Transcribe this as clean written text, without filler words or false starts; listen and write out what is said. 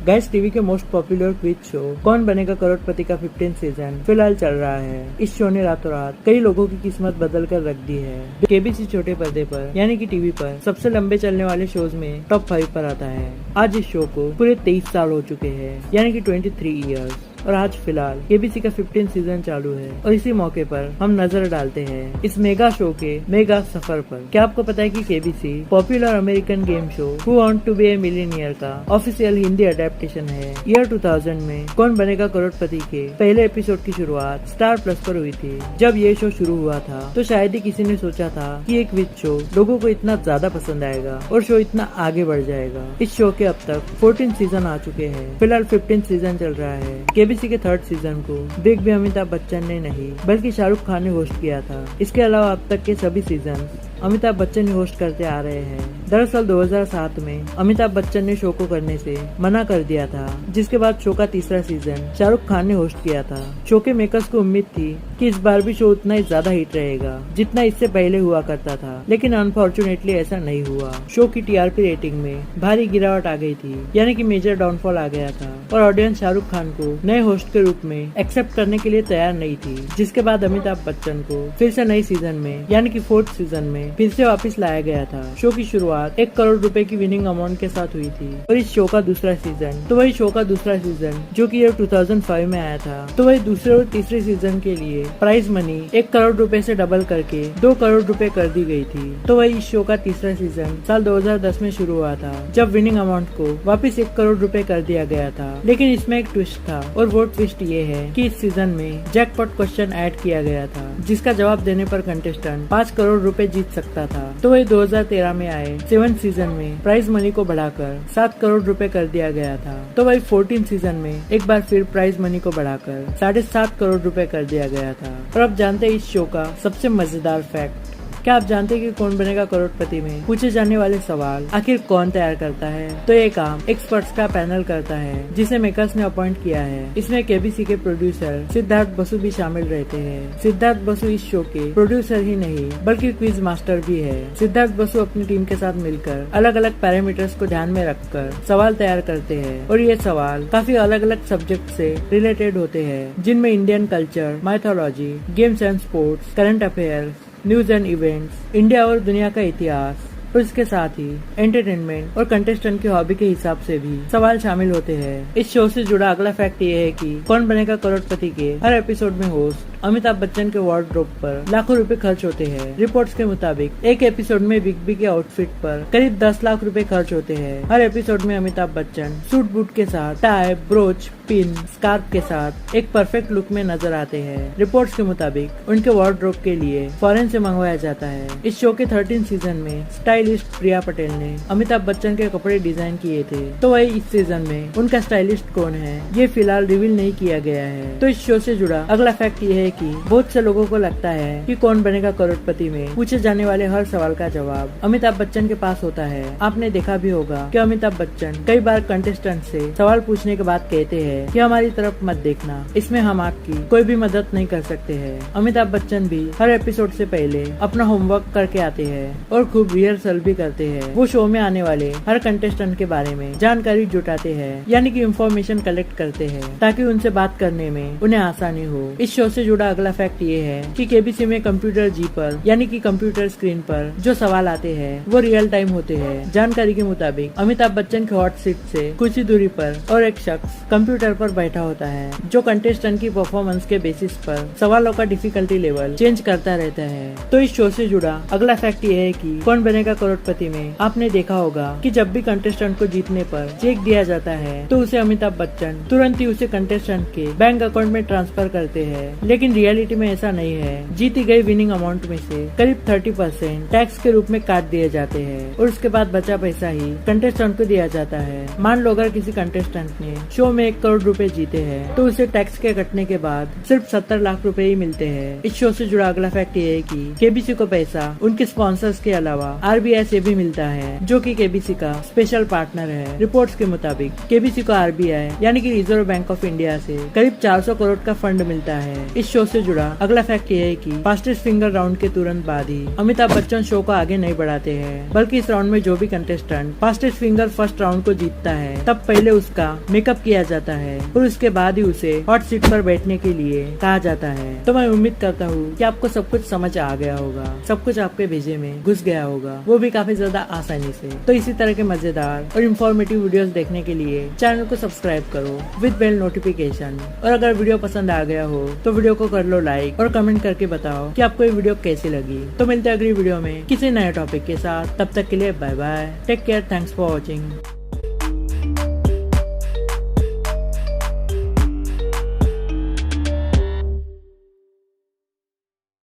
Guys, TV के most popular quiz show कौन बनेगा करोड़पति का 15 सीजन फिलहाल चल रहा है। इस शो ने रातों रात कई लोगों की किस्मत बदल कर रख दी है। केबीसी छोटे पर्दे पर यानी कि टीवी पर सबसे लंबे चलने वाले शोज में टॉप 5 पर आता है। आज इस शो को पूरे 23 साल हो चुके हैं, यानी कि 23 ईयर्स। और आज फिलहाल केबीसी का 15 सीजन चालू है और इसी मौके पर हम नजर डालते हैं इस मेगा शो के मेगा सफर पर। क्या आपको पता है कि KBC popular American game show who want to be a millionaire का ऑफिशियल हिंदी अडेप्टेशन है। ईयर 2000 में कौन बनेगा करोड़पति के पहले एपिसोड की शुरुआत स्टार प्लस पर हुई थी। जब ये शो शुरू हुआ था तो शायद ही किसी ने सोचा था कि एक क्विज शो लोगों को इतना ज्यादा पसंद आएगा और शो इतना आगे बढ़ जाएगा। इस शो के अब तक 14 सीजन आ चुके हैं। फिलहाल 15 सीजन चल रहा है। केबीसी के 3rd सीजन को बिग बी अमिताभ बच्चन ने नहीं बल्कि शाहरुख खान ने होस्ट किया था। इसके अलावा अब तक के सभी सीजन अमिताभ बच्चन ही होस्ट करते आ रहे हैं। दरअसल 2007 में अमिताभ बच्चन ने शो को करने से मना कर दिया था, जिसके बाद शो का 3रा सीजन शाहरुख खान ने होस्ट किया था। शो के मेकर्स को उम्मीद थी कि इस बार भी शो उतना ही ज्यादा हिट रहेगा जितना इससे पहले हुआ करता था, लेकिन अनफॉर्चुनेटली ऐसा नहीं हुआ। शो की टीआरपी रेटिंग में भारी गिरावट आ गई थी, यानी कि मेजर डाउनफॉल आ गया था और ऑडियंस शाहरुख खान को नए होस्ट के रूप में एक्सेप्ट करने के लिए तैयार नहीं थी। जिसके बाद अमिताभ बच्चन को फिर से नई सीजन में यानी कि 4th सीजन में फिर से वापस लाया गया था। शो की शुरुआत 1 करोड़ रुपए की विनिंग अमाउंट के साथ हुई थी और इस शो का दूसरा सीजन जो कि ईयर 2005 में आया था, तो वही दूसरे और तीसरे सीजन के लिए प्राइज मनी 1 करोड़ रुपए से डबल करके 2 करोड़ रुपए कर दी गई थी। तो वही इस शो का तीसरा सीजन साल 2010 में शुरू हुआ था, जब विनिंग अमाउंट को वापस 1 करोड़ रुपए कर दिया गया था। लेकिन इसमें एक ट्विस्ट था और वो ट्विस्ट ये है कि इस सीजन में जैकपॉट क्वेश्चन ऐड किया गया था, जिसका जवाब देने पर कंटेस्टेंट 5 करोड़ रुपए जीत सकता था। तो वही 2013 में आए 7th सीजन में प्राइज मनी को बढ़ाकर 7 करोड़ रुपए कर दिया गया था। तो वही 14th सीजन में एक बार फिर प्राइज मनी को बढ़ाकर 7.5 करोड़ रुपए कर दिया गया था। और अब जानते हैं इस शो का सबसे मजेदार फैक्ट। क्या आप जानते हैं कि कौन बनेगा करोड़पति में पूछे जाने वाले सवाल आखिर कौन तैयार करता है? तो ये काम एक्सपर्ट्स का पैनल करता है, जिसे मेकर्स ने अपॉइंट किया है। इसमें केबीसी के प्रोड्यूसर सिद्धार्थ बसु भी शामिल रहते हैं। सिद्धार्थ बसु इस शो के प्रोड्यूसर ही नहीं बल्कि क्विज मास्टर भी है। सिद्धार्थ बसु अपनी टीम के साथ मिलकर अलग अलग पैरामीटर्स को ध्यान में रखकर सवाल तैयार करते हैं और ये सवाल काफी अलग अलग सब्जेक्ट से रिलेटेड होते हैं, जिनमें Indian culture, mythology, games and sports, current affairs, news and events, India और दुनिया का इतिहास और इसके साथ ही एंटरटेनमेंट और कंटेस्टेंट की हॉबी के हिसाब से भी सवाल शामिल होते हैं। इस शो से जुड़ा अगला फैक्ट ये है कि कौन बनेगा करोड़पति के हर एपिसोड में होस्ट अमिताभ बच्चन के वार्डरोब पर लाखों रुपए खर्च होते हैं। रिपोर्ट्स के मुताबिक एक एपिसोड में बिग बी के आउटफिट पर करीब 10 लाख रुपए खर्च होते हैं। हर एपिसोड में अमिताभ बच्चन सूट बूट के साथ, टाई, ब्रोच, पिन, स्कार्फ के साथ एक परफेक्ट लुक में नजर आते हैं। रिपोर्ट्स के मुताबिक उनके वार्डरोब के लिए फॉरेन से मंगवाया जाता है। इस शो के 13 सीजन में स्टाइलिस्ट प्रिया पटेल ने अमिताभ बच्चन के कपड़े डिजाइन किए थे। तो वही इस सीजन में उनका स्टाइलिस्ट कौन है ये फिलहाल रिवील नहीं किया गया है। तो इस शो से जुड़ा अगला फैक्ट ये है कि बहुत से लोगों को लगता है कि कौन बनेगा करोड़पति में पूछे जाने वाले हर सवाल का जवाब अमिताभ बच्चन के पास होता है। आपने देखा भी होगा कि अमिताभ बच्चन कई बार कंटेस्टेंट से सवाल पूछने के बाद कहते हैं कि हमारी तरफ मत देखना, इसमें हम आपकी कोई भी मदद नहीं कर सकते हैं। अमिताभ बच्चन भी हर एपिसोड से पहले अपना होमवर्क करके आते हैं और खूब रिहर्सल भी करते हैं। वो शो में आने वाले हर कंटेस्टेंट के बारे में जानकारी जुटाते हैं, यानी कि इंफॉर्मेशन कलेक्ट करते हैं ताकि उनसे बात करने में उन्हें आसानी हो। इस शो से जुड़ा अगला फैक्ट ये है कि केबीसी में कंप्यूटर जी पर यानी कि कंप्यूटर स्क्रीन पर जो सवाल आते हैं वो रियल टाइम होते हैं। जानकारी के मुताबिक अमिताभ बच्चन के हॉट सीट से कुछ ही दूरी पर और एक शख्स कंप्यूटर पर बैठा होता है, जो कंटेस्टेंट की परफॉर्मेंस के बेसिस पर सवालों का डिफिकल्टी लेवल चेंज करता रहता है। तो इस शो से जुड़ा अगला फैक्ट ये है कि कौन बनेगा करोड़पति में आपने देखा होगा कि जब भी कंटेस्टेंट को जीतने पर चेक दिया जाता है तो उसे अमिताभ बच्चन तुरंत ही उसे कंटेस्टेंट के बैंक अकाउंट में ट्रांसफर करते हैं। लेकिन रियलिटी में ऐसा नहीं है। जीती गई विनिंग अमाउंट में से करीब 30% टैक्स के रूप में काट दिए जाते हैं और उसके बाद बचा पैसा ही कंटेस्टेंट को दिया जाता है। मान लो अगर किसी कंटेस्टेंट ने शो में 1 करोड़ रुपए जीते हैं तो उसे टैक्स के कटने के बाद सिर्फ 70 लाख रुपए ही मिलते हैं। इस शो से जुड़ा अगला फैक्ट ये है कि केबीसी को पैसा उनके स्पॉन्सर्स के अलावा RBI से भी मिलता है, जो कि केबीसी का स्पेशल पार्टनर है। रिपोर्ट्स के मुताबिक केबीसी को RBI यानी कि रिजर्व बैंक ऑफ इंडिया से करीब 400 करोड़ का फंड मिलता है। इस शो से जुड़ा अगला फैक्ट ये है कि फास्टेस्ट फिंगर राउंड के तुरंत बाद ही अमिताभ बच्चन शो को आगे नहीं बढ़ाते हैं, बल्कि इस राउंड में जो भी contestant fastest finger first round को जीतता है तब पहले उसका मेकअप किया जाता है और उसके बाद ही उसे हॉट सीट पर बैठने के लिए कहा जाता है। तो मैं उम्मीद करता हूँ कि आपको सब कुछ समझ आ गया होगा, सब कुछ आपके भेजे में घुस गया होगा, वो भी काफी ज्यादा आसानी से। तो इसी तरह के मजेदार और इन्फॉर्मेटिव वीडियोस देखने के लिए चैनल को सब्सक्राइब करो विद बेल नोटिफिकेशन। और अगर वीडियो पसंद आ गया हो तो वीडियो को कर लो लाइक और कमेंट करके बताओ कि आपको ये वीडियो कैसी लगी। तो मिलते हैं अगली वीडियो में किसी नए टॉपिक के साथ, तब तक के लिए bye bye, take care, thanks for watching.